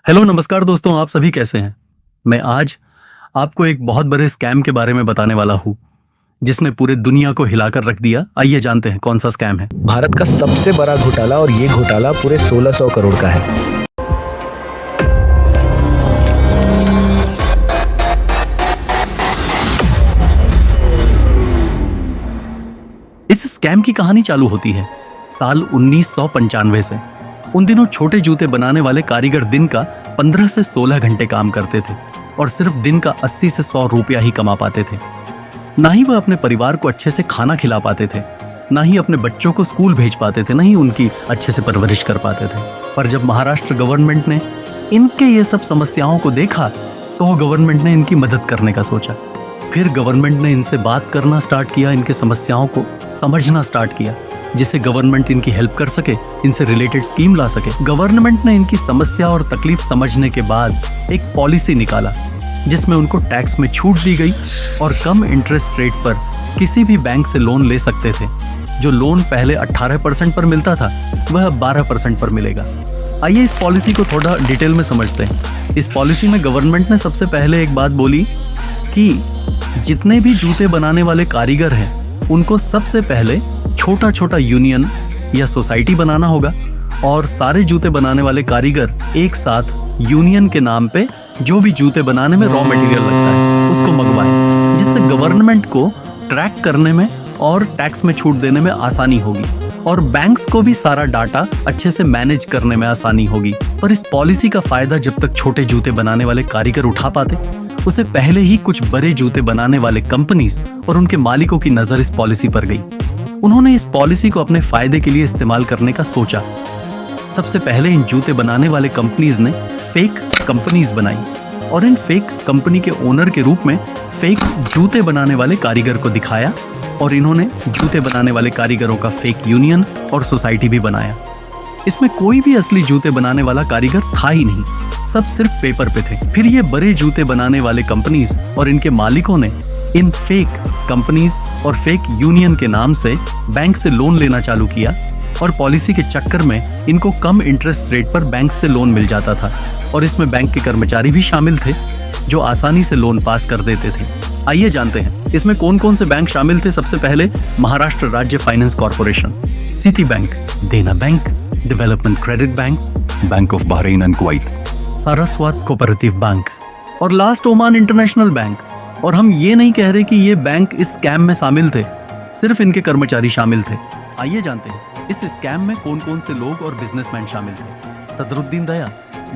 Hello नमस्कार दोस्तों, आप सभी कैसे हैं। मैं आज आपको एक बहुत बड़े स्कैम के बारे में बताने वाला हूँ जिसने पूरे दुनिया को हिलाकर रख दिया। आइए जानते हैं कौन सा स्कैम है। भारत का सबसे बड़ा घोटाला और ये घोटाला पूरे 1600 करोड़ का है। इस स्कैम की कहानी चालू होती है साल 1995 से। उन दिनों छोटे जूते बनाने वाले कारीगर दिन का 15 से 16 घंटे काम करते थे और सिर्फ दिन का 80 से 100 रुपया ही कमा पाते थे। ना ही वह अपने परिवार को अच्छे से खाना खिला पाते थे, ना ही अपने बच्चों को स्कूल भेज पाते थे, ना ही उनकी अच्छे से परवरिश कर पाते थे। पर जब महाराष्ट्र गवर्नमेंट ने इनके ये सब समस्याओं को देखा तो गवर्नमेंट ने इनकी मदद करने का सोचा। फिर गवर्नमेंट ने इनसे बात करना स्टार्ट किया, इनके समस्याओं को समझना स्टार्ट किया जिससे गवर्नमेंट इनकी हेल्प कर सके, इनसे रिलेटेड स्कीम ला सके। गवर्नमेंट ने इनकी समस्या और तकलीफ समझने के बाद एक पॉलिसी निकाला जिसमें उनको टैक्स में छूट दी गई और कम इंटरेस्ट रेट पर किसी भी बैंक से लोन ले सकते थे। जो लोन पहले 18% पर मिलता था वह अब 12% पर मिलेगा। आइए इस पॉलिसी को थोड़ा डिटेल में समझते हैं। इस पॉलिसी में गवर्नमेंट ने सबसे पहले एक बात बोली कि जितने भी जूते बनाने वाले कारीगर हैं उनको सबसे पहले छोटा छोटा यूनियन या सोसाइटी बनाना होगा और सारे जूते बनाने वाले कारीगर एक साथ यूनियन के नाम पे जो भी जूते बनाने में रॉ मटेरियल लगता है उसको मंगवाएं, जिससे गवर्नमेंट को ट्रैक करने में और टैक्स में छूट देने में आसानी होगी और बैंक्स को भी सारा डाटा अच्छे से मैनेज करने में आसानी होगी। पर इस पॉलिसी का फायदा जब तक छोटे जूते बनाने वाले कारीगर उठा पाते, उसे पहले ही कुछ बड़े जूते बनाने वाले कंपनीज और उनके मालिकों की नजर इस पॉलिसी पर गई। उन्होंने इस पॉलिसी को अपने फायदे के लिए इस्तेमाल करने का सोचा। सबसे पहले इन जूते बनाने वाले कंपनीज ने फेक कंपनीज बनाई और इन फेक कंपनी के ओनर के रूप में फेक जूते बनाने वाले कारीगर को दिखाया और इन्होंने जूते बनाने वाले कारीगरों का फेक यूनियन और सोसाइटी भी बनाया। इसमें कोई भी असली जूते बनाने वाला कारीगर था ही नहीं, सब सिर्फ पेपर पे थे। फिर ये बड़े जूते बनाने वाले कंपनीज और इनके मालिकों ने इन फेक कंपनीज और फेक यूनियन के नाम से बैंक से लोन लेना चालू किया और पॉलिसी के चक्कर में इनको कम इंटरेस्ट रेट पर बैंक से लोन मिल जाता था और इसमें बैंक के कर्मचारी भी शामिल थे जो आसानी से लोन पास कर देते थे। आइए जानते हैं इसमें कौन कौन से बैंक शामिल थे। सबसे पहले महाराष्ट्र राज्य फाइनेंस कॉर्पोरेशन, सिटी बैंक, देना bank, development credit bank, bank of Bahrain and Kuwait, Saraswat cooperative bank और लास्ट ओमान इंटरनेशनल बैंक। और हम ये नहीं कह रहे कि ये बैंक इस स्कैम में शामिल थे, सिर्फ इनके कर्मचारी शामिल थे। आइए जानते हैं इस स्कैम में कौन कौन से लोग और बिजनेसमैन शामिल थे। सदरुद्दीन दया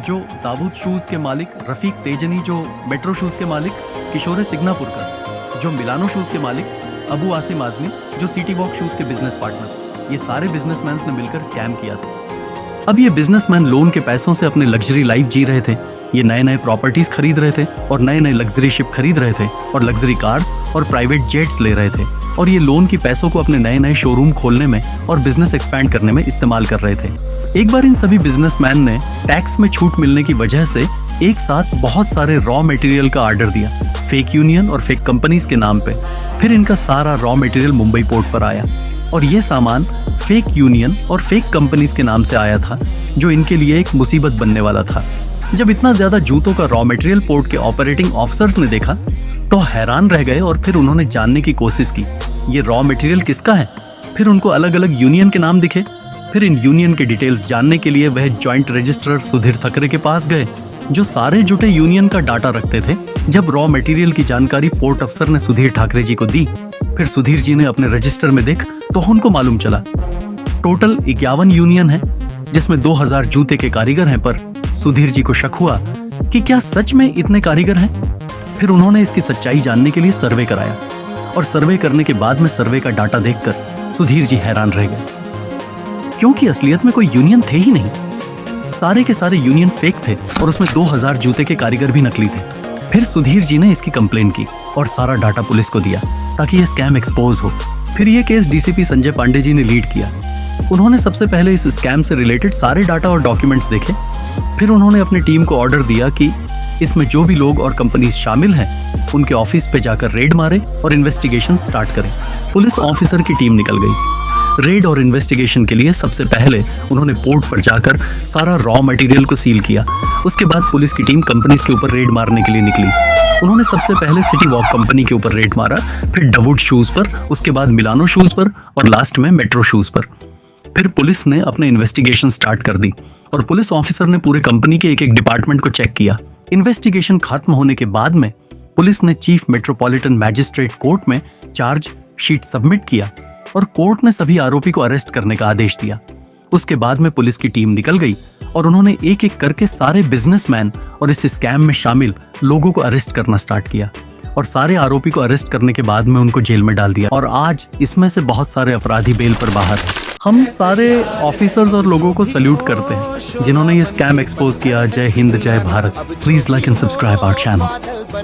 जो दाऊद शूज के मालिक, रफीक तेजनी जो मेट्रो शूज के मालिक, किशोर सिग्नापुरकर जो मिलानो शूज के मालिक, अबू आसिम आजमी जो सिटी वॉक शूज के बिजनेस पार्टनर। ये सारे बिजनेसमैन ने मिलकर स्कैम किया था। अब ये बिजनेसमैन लोन के पैसों से अपने लग्जरी लाइफ जी रहे थे। ये नए नए प्रॉपर्टीज खरीद रहे थे और नए नए लग्जरी शिप खरीद रहे थे और लग्जरी कार्स और प्राइवेट जेट्स ले रहे थे और ये लोन की पैसों को अपने नए नए शोरूम खोलने में और बिजनेस एक्सपैंड करने में इस्तेमाल कर रहे थे। एक बार इन सभी बिजनेसमैन ने टैक्स में छूट मिलने की वजह से एक साथ बहुत सारे रॉ मटेरियल का ऑर्डर दिया फेक यूनियन और फेक कंपनीज के नाम पे। फिर इनका सारा रॉ मटेरियल मुंबई पोर्ट पर आया और ये सामान फेक यूनियन और फेक कंपनीज के नाम से आया था जो इनके लिए एक मुसीबत बनने वाला था। जब इतना ज्यादा जूतों का रॉ मटेरियल पोर्ट के ऑपरेटिंग ऑफिसर्स ने देखा तो हैरान रह गए और फिर उन्होंने जानने की कोशिश की ये रॉ मटेरियल किसका है। फिर उनको अलग अलग यूनियन के नाम दिखे। फिर इन यूनियन के डिटेल्स जानने के लिए वह जॉइंट रजिस्ट्रार सुधीर थकरे के पास गए जो सारे जुटे यूनियन का डाटा रखते थे। जब रॉ मटेरियल की जानकारी पोर्ट अफसर ने सुधीर ठाकरे जी को दी, फिर सुधीर जी ने अपने रजिस्टर में देख तो उनको मालूम चला टोटल 51 यूनियन है जिसमें 2000 जूते के कारीगर हैं। पर सुधीर जी को शक हुआ कि क्या सच में इतने कारीगर हैं। फिर उन्होंने इसकी सच्चाई जानने के लिए सर्वे कराया और सर्वे करने के बाद में सर्वे का डाटा देखकर सुधीर जी हैरान रह गए क्योंकि असलियत में कोई यूनियन थे ही नहीं। सारे के सारे यूनियन फेक थे और उसमें 2000 जूते के कारीगर भी नकली थे। फिर सुधीर जी ने इसकी कंप्लेन की और सारा डाटा पुलिस को दिया ताकि ये स्कैम एक्सपोज हो। फिर ये केस डीसीपी संजय पांडे जी ने लीड किया। उन्होंने सबसे पहले इस स्कैम से रिलेटेड सारे डाटा और डॉक्यूमेंट्स देखे। फिर उन्होंने अपनी टीम को ऑर्डर दिया कि इसमें जो भी लोग और कंपनीज शामिल हैं उनके ऑफिस पे जाकर रेड मारे और इन्वेस्टिगेशन स्टार्ट करें। पुलिस ऑफिसर की टीम निकल गई रेड और इन्वेस्टिगेशन के लिए सबसे पहले उन्होंने पोर्ट पर जाकर सारा रॉ मटेरियल को सील किया। उसके बाद पुलिस की टीम कंपनीज के ऊपर रेड मारने के लिए निकली। उन्होंने सबसे पहले सिटी वॉक कंपनी के ऊपर रेड मारा, फिर डवुड शूज पर, उसके बाद मिलानो शूज पर और लास्ट में मेट्रो शूज पर। फिर पुलिस ने अपने इन्वेस्टिगेशन स्टार्ट कर दी और पुलिस ऑफिसर ने पूरे कंपनी के एक एक डिपार्टमेंट को चेक किया। इन्वेस्टिगेशन खत्म होने के बाद में पुलिस ने चीफ मेट्रोपॉलिटन मैजिस्ट्रेट कोर्ट में चार्ज शीट सबमिट किया और कोर्ट ने सभी आरोपी को अरेस्ट करने का आदेश दिया। उसके बाद में पुलिस की टीम निकल गई और उन्होंने एक एक करके सारे बिजनेसमैन और इस स्कैम में शामिल लोगों को अरेस्ट करना स्टार्ट किया और सारे आरोपी को अरेस्ट करने के बाद में उनको जेल में डाल दिया। और आज इसमें से बहुत सारे अपराधी बेल पर बाहर हैं। हम सारे ऑफिसर्स और लोगों को सल्यूट करते हैं जिन्होंने ये स्कैम एक्सपोज किया। जय हिंद, जय Bharat. Please like and subscribe our channel.